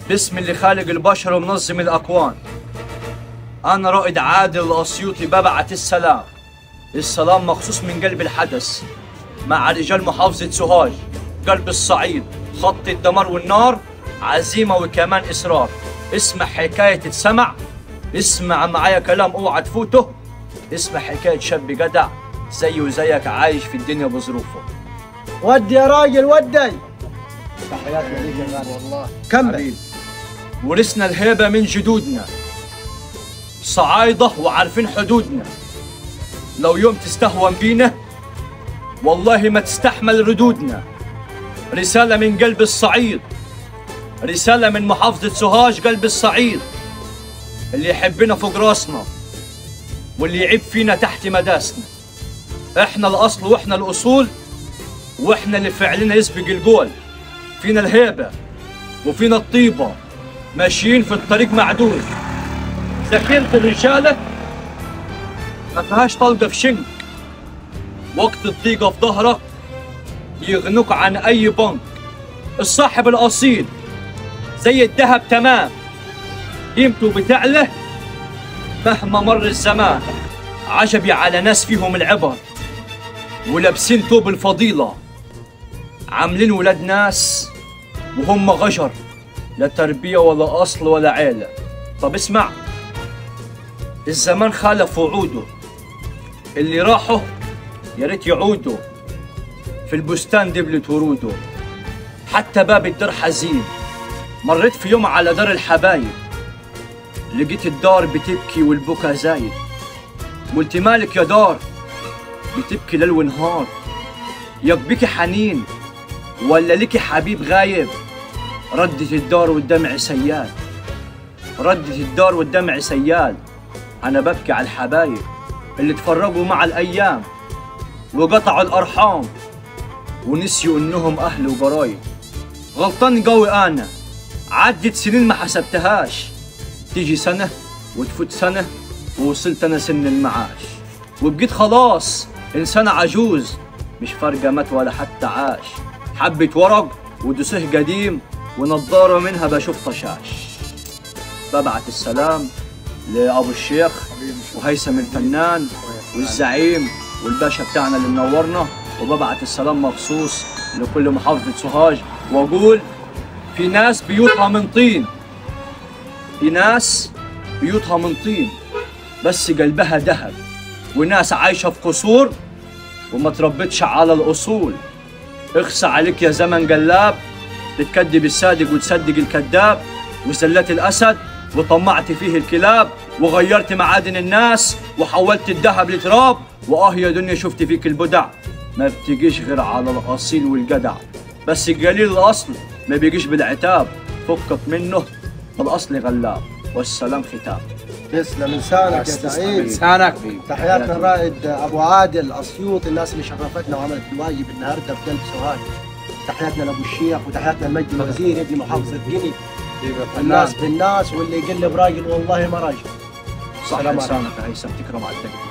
باسم اللي خالق البشر ومنظم الأكوان، أنا رائد عادل الأسيوطي ببعت السلام. السلام مخصوص من قلب الحدث مع رجال محافظة سوهاج، قلب الصعيد، خط الدمار والنار، عزيمة وكمان إصرار. اسمع حكاية تتسمع، اسمع معايا كلام اوعى تفوته. اسمع حكاية شاب جدع زي وزيك عايش في الدنيا بظروفه. ودي يا راجل ودي. تحياتنا ليك يا غالي والله. كمل. ورثنا الهيبة من جدودنا، صعايدة وعارفين حدودنا. لو يوم تستهون بينا والله ما تستحمل ردودنا. رسالة من قلب الصعيد، رسالة من محافظة سوهاج قلب الصعيد. اللي يحبنا فوق راسنا واللي يعيب فينا تحت مداسنا. احنا الأصل واحنا الأصول، واحنا اللي فعلنا يسبق القول. فينا الهيبة وفينا الطيبة، ماشيين في الطريق معدول. سكينة الرجالة ما فيهاش طلقة في شنك. وقت الضيقة في ظهرك يغنوك عن أي بنك. الصاحب الأصيل زي الذهب تمام، قيمته بتعلى مهما مر الزمان. عجبي على ناس فيهم العبر ولابسين توب الفضيلة، عاملين ولاد ناس وهم غجر، لا تربية ولا أصل ولا عيلة. طب اسمع، الزمان خالف وعوده، اللي راحوا يا ريت يعودوا. في البستان دبلت وروده، حتى باب الدار حزين. مريت في يوم على دار الحبايب، لقيت الدار بتبكي والبكا زايد. قلت مالك يا دار بتبكي ليل ونهار؟ ياك بيكي حنين ولا ليكي حبيب غايب؟ ردت الدار والدمع سيال، ردت الدار والدمع سيال. أنا ببكي على الحبايب اللي تفرقوا مع الأيام وقطعوا الأرحام ونسيوا إنهم أهل وقرايب. غلطان قوي أنا، عدت سنين ما حسبتهاش. تيجي سنة وتفوت سنة ووصلت أنا سن المعاش، وبقيت خلاص إنسان عجوز، مش فارقة مات ولا حتى عاش. حبة ورق ودسه قديم ونضارة منها بشوف طشاش. ببعت السلام لأبو الشيخ وهيثم الفنان والزعيم والباشا بتاعنا اللي منورنا، وببعت السلام مخصوص لكل محافظة سوهاج، وأقول في ناس بيوتها من طين، في ناس بيوتها من طين بس قلبها ذهب، وناس عايشة في قصور وما تربتش على الأصول. اخسى عليك يا زمن قلاب، بتكذب الصادق وتصدق الكذاب، وسلت الأسد وطمعت فيه الكلاب، وغيرت معادن الناس وحولت الذهب لتراب. يا دنيا شفت فيك البدع، ما بتجيش غير على الأصيل والجدع. بس قليل الأصل ما بيجيش بالعتاب، فكك منه الأصل غلاب. والسلام ختام. تسلم لسانك يا سعيد. لسانك. تحياتنا الرائد ابو عادل الاسيوطي، الناس اللي شرفتنا وعملت الواجب النهارده في قلب سوهاج. تحياتنا لابو الشيخ وتحياتنا لمجد الوزير ابن محافظه قني. الناس بالناس، واللي يقلب راجل والله ما راجل. صح لسانك يا هيثم، تكرم على الدنيا.